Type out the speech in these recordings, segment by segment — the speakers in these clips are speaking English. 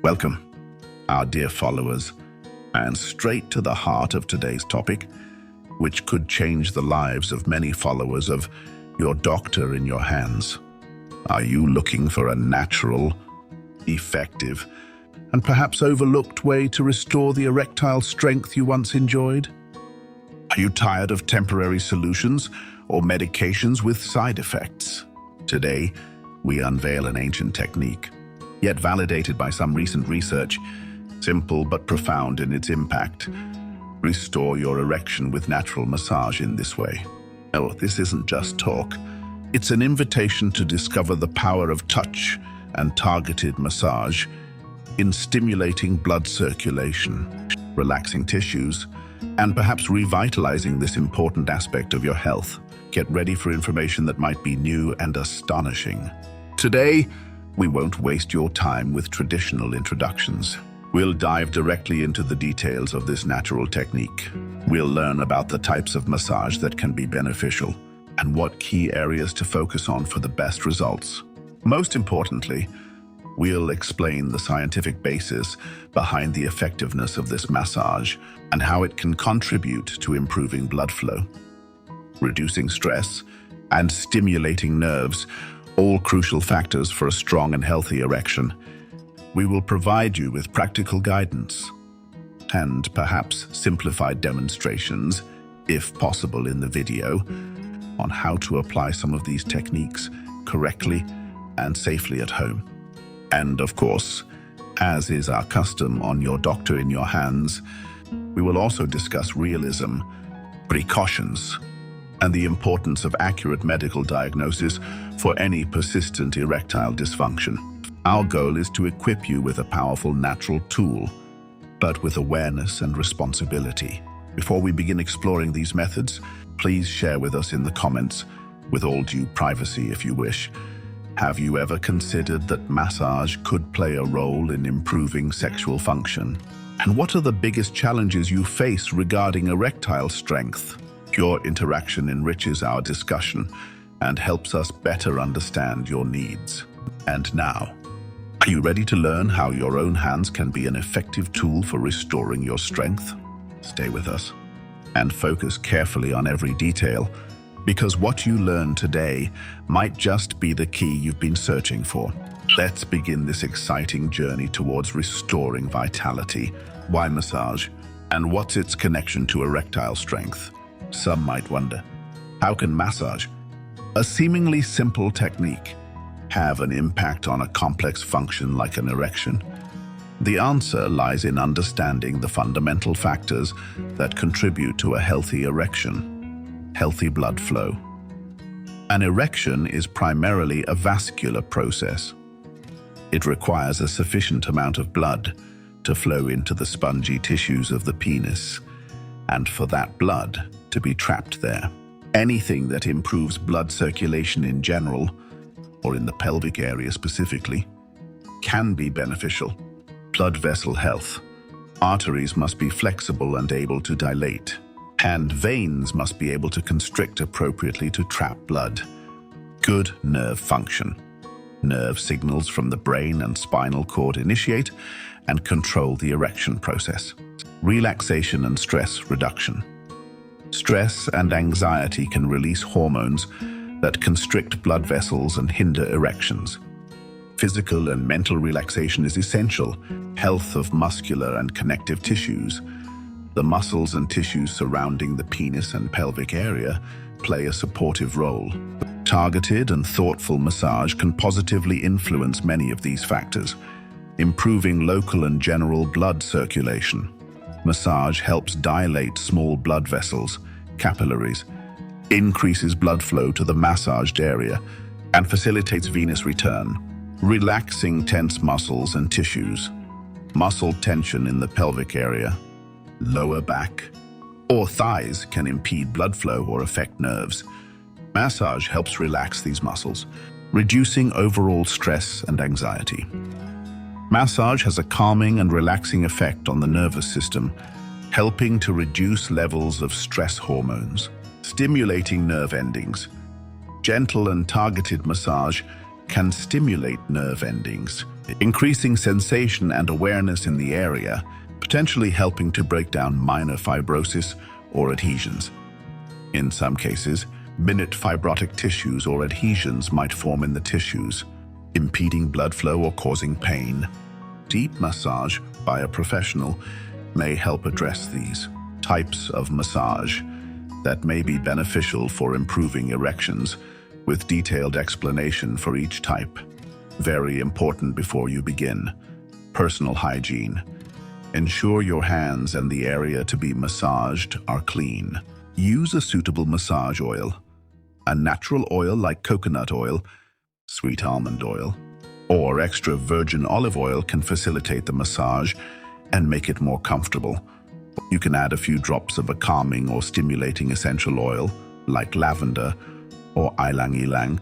Welcome, our dear followers, and straight to the heart of today's topic, which could change the lives of many followers of your doctor in your hands. Are you looking for a natural, effective, and perhaps overlooked way to restore the erectile strength you once enjoyed? Are you tired of temporary solutions or medications with side effects? Today, we unveil an ancient technique, yet validated by some recent research, simple but profound in its impact. Restore your erection with natural massage in this way. No, this isn't just talk. It's an invitation to discover the power of touch and targeted massage in stimulating blood circulation, relaxing tissues, and perhaps revitalizing this important aspect of your health. Get ready for information that might be new and astonishing. Today, we won't waste your time with traditional introductions. We'll dive directly into the details of this natural technique. We'll learn about the types of massage that can be beneficial and what key areas to focus on for the best results. Most importantly, we'll explain the scientific basis behind the effectiveness of this massage and how it can contribute to improving blood flow, reducing stress, and stimulating nerves, all crucial factors for a strong and healthy erection. We will provide you with practical guidance and perhaps simplified demonstrations, if possible in the video, on how to apply some of these techniques correctly and safely at home. And of course, as is our custom on Your Doctor in Your Hands, we will also discuss realism, precautions, and the importance of accurate medical diagnosis for any persistent erectile dysfunction. Our goal is to equip you with a powerful natural tool, but with awareness and responsibility. Before we begin exploring these methods, please share with us in the comments, with all due privacy if you wish. Have you ever considered that massage could play a role in improving sexual function? And what are the biggest challenges you face regarding erectile strength? Your interaction enriches our discussion and helps us better understand your needs. And now, are you ready to learn how your own hands can be an effective tool for restoring your strength? Stay with us and focus carefully on every detail, because what you learn today might just be the key you've been searching for. Let's begin this exciting journey towards restoring vitality. Why massage? And what's its connection to erectile strength? Some might wonder, how can massage, a seemingly simple technique, have an impact on a complex function like an erection? The answer lies in understanding the fundamental factors that contribute to a healthy erection: healthy blood flow. An erection is primarily a vascular process. It requires a sufficient amount of blood to flow into the spongy tissues of the penis, and for that blood to be trapped there. Anything that improves blood circulation in general, or in the pelvic area specifically, can be beneficial. Blood vessel health. Arteries must be flexible and able to dilate, and veins must be able to constrict appropriately to trap blood. Good nerve function. Nerve signals from the brain and spinal cord initiate and control the erection process. Relaxation and stress reduction. Stress and anxiety can release hormones that constrict blood vessels and hinder erections. Physical and mental relaxation is essential. Health of muscular and connective tissues. The muscles and tissues surrounding the penis and pelvic area play a supportive role. Targeted and thoughtful massage can positively influence many of these factors, improving local and general blood circulation. Massage helps dilate small blood vessels, capillaries, increases blood flow to the massaged area, and facilitates venous return, relaxing tense muscles and tissues. Muscle tension in the pelvic area, lower back, or thighs can impede blood flow or affect nerves. Massage helps relax these muscles, reducing overall stress and anxiety. Massage has a calming and relaxing effect on the nervous system, helping to reduce levels of stress hormones, stimulating nerve endings. Gentle and targeted massage can stimulate nerve endings, increasing sensation and awareness in the area, potentially helping to break down minor fibrosis or adhesions. In some cases, minute fibrotic tissues or adhesions might form in the tissues, impeding blood flow or causing pain. Deep massage by a professional may help address these types of massage that may be beneficial for improving erections, with detailed explanation for each type. Very important before you begin. Personal hygiene. Ensure your hands and the area to be massaged are clean. Use a suitable massage oil. A natural oil like coconut oil, sweet almond oil, or extra virgin olive oil can facilitate the massage and make it more comfortable. You can add a few drops of a calming or stimulating essential oil, like lavender or ylang-ylang,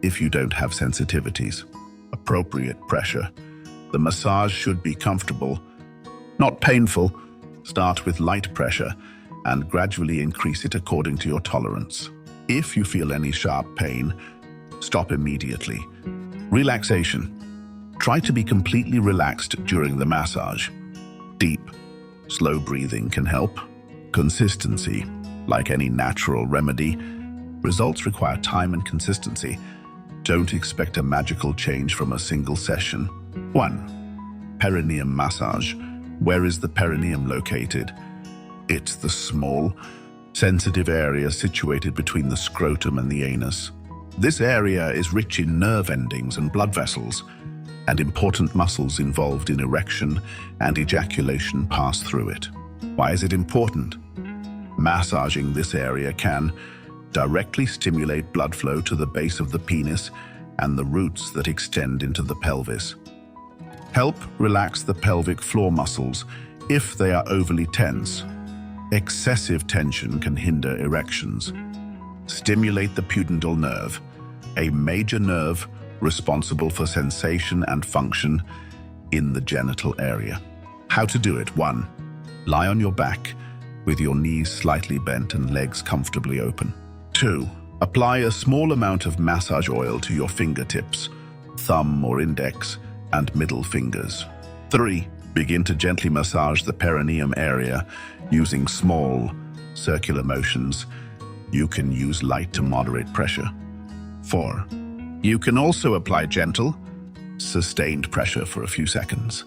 if you don't have sensitivities. Appropriate pressure. The massage should be comfortable, not painful. Start with light pressure and gradually increase it according to your tolerance. If you feel any sharp pain, stop immediately. Relaxation. Try to be completely relaxed during the massage. Deep, slow breathing can help. Consistency. Like any natural remedy, results require time and consistency. Don't expect a magical change from a single session. 1. Perineum massage. Where is the perineum located? It's the small, sensitive area situated between the scrotum and the anus. This area is rich in nerve endings and blood vessels, and important muscles involved in erection and ejaculation pass through it. Why is it important? Massaging this area can directly stimulate blood flow to the base of the penis and the roots that extend into the pelvis. Help relax the pelvic floor muscles if they are overly tense. Excessive tension can hinder erections. Stimulate the pudendal nerve, a major nerve responsible for sensation and function in the genital area. How to do it? 1. Lie on your back with your knees slightly bent and legs comfortably open. 2. Apply a small amount of massage oil to your fingertips, thumb or index, and middle fingers. 3. Begin to gently massage the perineum area using small, circular motions. You can use light to moderate pressure. 4. You can also apply gentle, sustained pressure for a few seconds.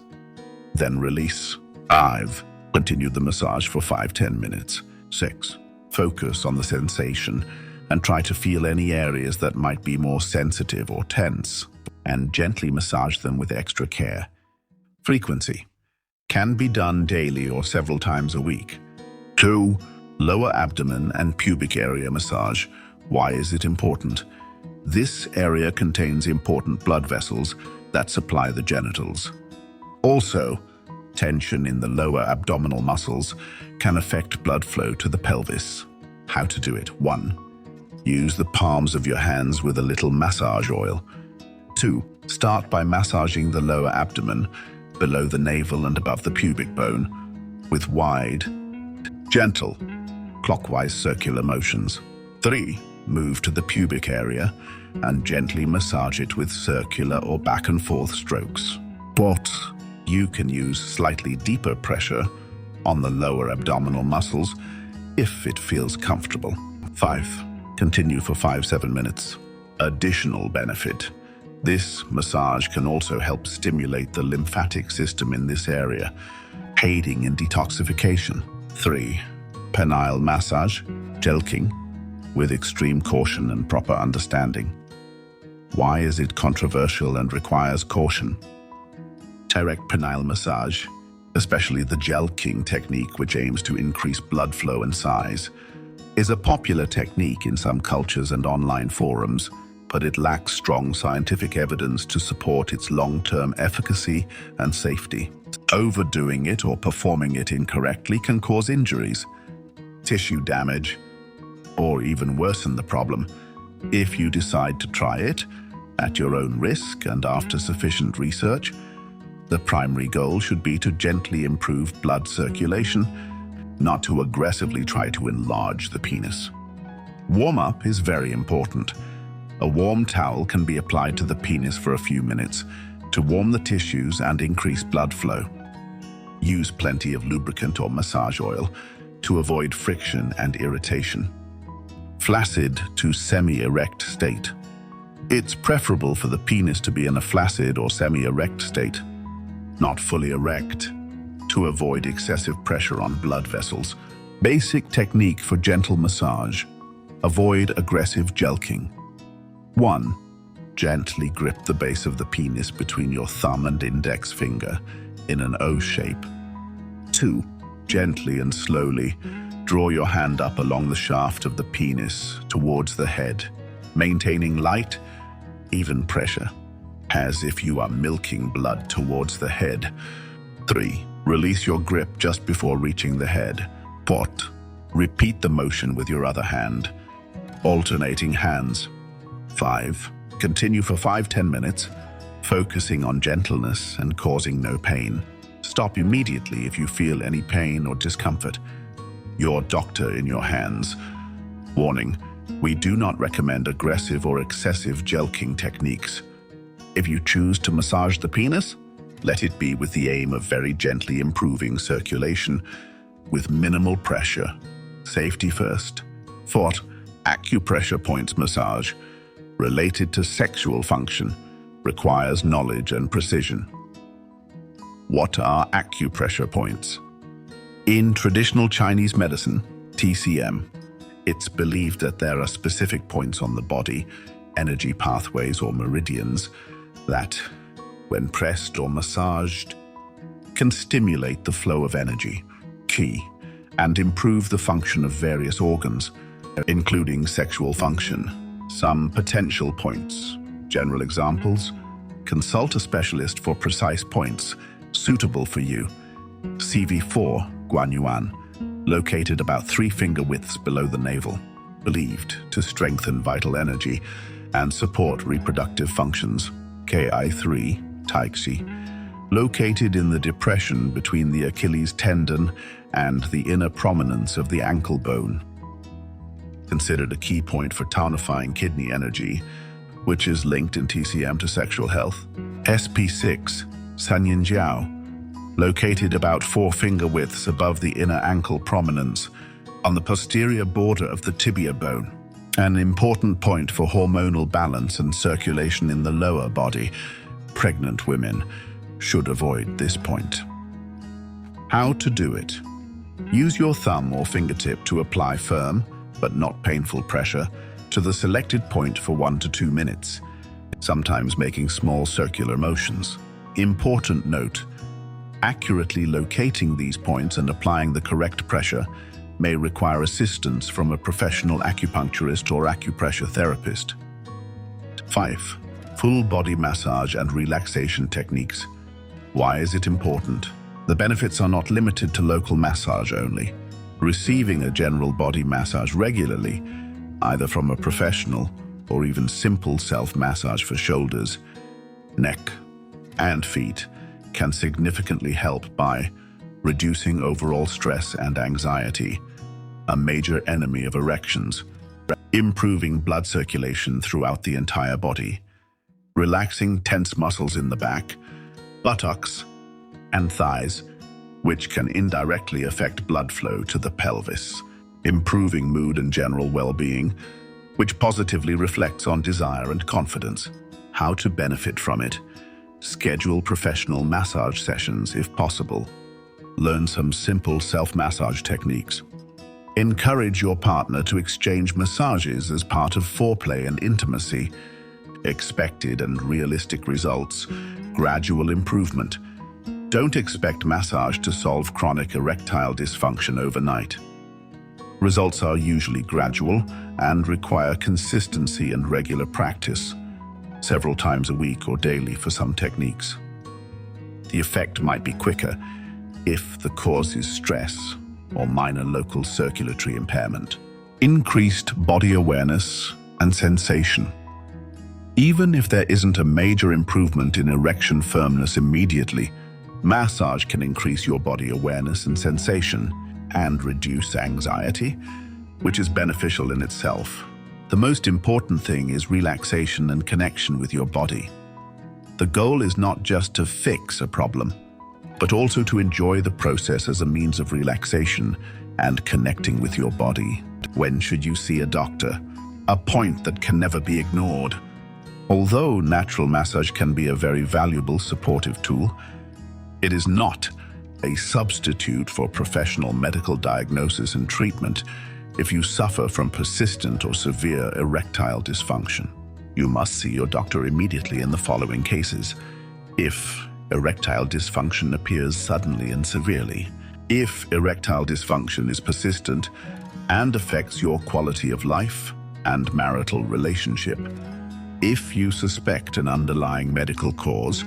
Then release. 5. Continue the massage for 5-10 minutes. 6. Focus on the sensation and try to feel any areas that might be more sensitive or tense, and gently massage them with extra care. Frequency. Can be done daily or several times a week. 2. Lower abdomen and pubic area massage. Why is it important? This area contains important blood vessels that supply the genitals. Also, tension in the lower abdominal muscles can affect blood flow to the pelvis. How to do it? 1. Use the palms of your hands with a little massage oil. 2. Start by massaging the lower abdomen, below the navel and above the pubic bone, with wide, gentle, clockwise circular motions. 3. Move to the pubic area and gently massage it with circular or back and forth strokes. But you can use slightly deeper pressure on the lower abdominal muscles if it feels comfortable. 5. Continue for 5-7 minutes. Additional benefit. This massage can also help stimulate the lymphatic system in this area, aiding in detoxification. 3. Penile massage, jelqing, with extreme caution and proper understanding. Why is it controversial and requires caution? Direct penile massage, especially the jelqing technique, which aims to increase blood flow and size, is a popular technique in some cultures and online forums, but it lacks strong scientific evidence to support its long-term efficacy and safety. Overdoing it or performing it incorrectly can cause injuries, tissue damage, or even worsen the problem. If you decide to try it at your own risk and after sufficient research, the primary goal should be to gently improve blood circulation, not to aggressively try to enlarge the penis. Warm-up is very important. A warm towel can be applied to the penis for a few minutes, to warm the tissues and increase blood flow. Use plenty of lubricant or massage oil to avoid friction and irritation. Flaccid to semi-erect state. It's preferable for the penis to be in a flaccid or semi-erect state, not fully erect, to avoid excessive pressure on blood vessels. Basic technique for gentle massage. Avoid aggressive jelqing. 1. Gently grip the base of the penis between your thumb and index finger in an O shape. 2. Gently and slowly draw your hand up along the shaft of the penis towards the head, maintaining light, even pressure, as if you are milking blood towards the head. 3. Release your grip just before reaching the head. 4. Repeat the motion with your other hand, alternating hands. 5. Continue for 5-10 minutes, focusing on gentleness and causing no pain. Stop immediately if you feel any pain or discomfort. Your doctor in your hands. Warning: we do not recommend aggressive or excessive jelqing techniques. If you choose to massage the penis, let it be with the aim of very gently improving circulation with minimal pressure. Safety first. 4. Acupressure points massage, related to sexual function, requires knowledge and precision. What are acupressure points? In traditional Chinese medicine, TCM, it's believed that there are specific points on the body, energy pathways or meridians, that, when pressed or massaged, can stimulate the flow of energy, qi, and improve the function of various organs, including sexual function. Some potential points. General examples: consult a specialist for precise points suitable for you. CV4, Guanyuan, located about 3 finger widths below the navel, believed to strengthen vital energy and support reproductive functions. KI3, Taixi, located in the depression between the Achilles tendon and the inner prominence of the ankle bone. Considered a key point for tonifying kidney energy, which is linked in TCM to sexual health. SP6, Sanyinjiao, located about 4 finger widths above the inner ankle prominence on the posterior border of the tibia bone. An important point for hormonal balance and circulation in the lower body. Pregnant women should avoid this point. How to do it? Use your thumb or fingertip to apply firm, but not painful pressure to the selected point for 1 to 2 minutes, sometimes making small circular motions. Important note: accurately locating these points and applying the correct pressure may require assistance from a professional acupuncturist or acupressure therapist. 5. Full body massage and relaxation techniques. Why is it important? The benefits are not limited to local massage only. Receiving a general body massage regularly, either from a professional or even simple self-massage for shoulders, neck, and feet, can significantly help by reducing overall stress and anxiety, a major enemy of erections, improving blood circulation throughout the entire body, relaxing tense muscles in the back, buttocks, and thighs, which can indirectly affect blood flow to the pelvis, improving mood and general well-being, which positively reflects on desire and confidence. How to benefit from it? Schedule professional massage sessions if possible. Learn some simple self-massage techniques. Encourage your partner to exchange massages as part of foreplay and intimacy. Expected and realistic results. Gradual improvement. Don't expect massage to solve chronic erectile dysfunction overnight. Results are usually gradual and require consistency and regular practice, several times a week or daily for some techniques. The effect might be quicker if the cause is stress or minor local circulatory impairment. Increased body awareness and sensation. Even if there isn't a major improvement in erection firmness immediately, massage can increase your body awareness and sensation and reduce anxiety, which is beneficial in itself. The most important thing is relaxation and connection with your body. The goal is not just to fix a problem, but also to enjoy the process as a means of relaxation and connecting with your body. When should you see a doctor? A point that can never be ignored. Although natural massage can be a very valuable supportive tool, it is not a substitute for professional medical diagnosis and treatment if you suffer from persistent or severe erectile dysfunction. You must see your doctor immediately in the following cases. If erectile dysfunction appears suddenly and severely. If erectile dysfunction is persistent and affects your quality of life and marital relationship. If you suspect an underlying medical cause,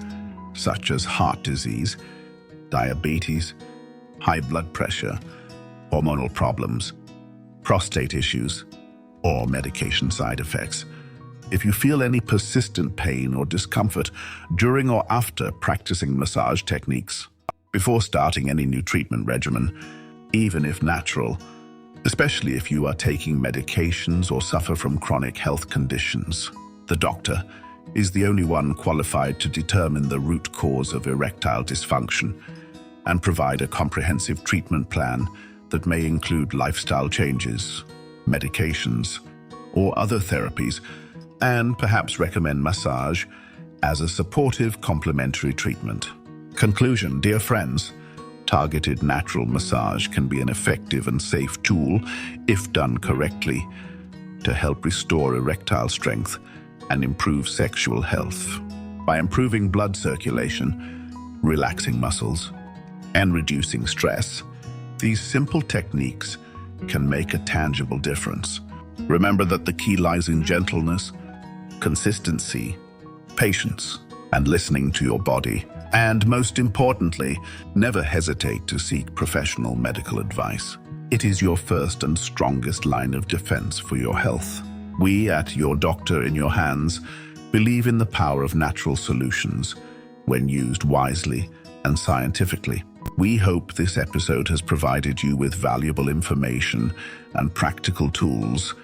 such as heart disease, diabetes, high blood pressure, hormonal problems, prostate issues, or medication side effects. If you feel any persistent pain or discomfort during or after practicing massage techniques, before starting any new treatment regimen, even if natural, especially if you are taking medications or suffer from chronic health conditions. The doctor is the only one qualified to determine the root cause of erectile dysfunction and provide a comprehensive treatment plan that may include lifestyle changes, medications, or other therapies, and perhaps recommend massage as a supportive complementary treatment. Conclusion, dear friends, targeted natural massage can be an effective and safe tool, if done correctly, to help restore erectile strength and improve sexual health. By improving blood circulation, relaxing muscles, and reducing stress, these simple techniques can make a tangible difference. Remember that the key lies in gentleness, consistency, patience, and listening to your body. And most importantly, never hesitate to seek professional medical advice. It is your first and strongest line of defense for your health. We at Your Doctor in Your Hands believe in the power of natural solutions when used wisely and scientifically. We hope this episode has provided you with valuable information and practical tools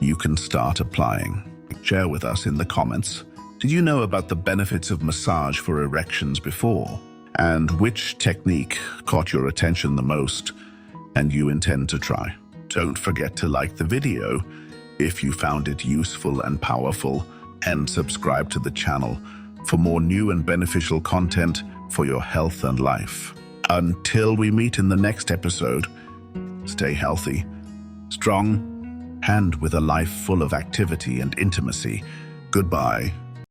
you can start applying. Share with us in the comments. Did you know about the benefits of massage for erections before? And which technique caught your attention the most and you intend to try? Don't forget to like the video if you found it useful and powerful, and subscribe to the channel for more new and beneficial content for your health and life. Until we meet in the next episode, stay healthy, strong, and with a life full of activity and intimacy. Goodbye.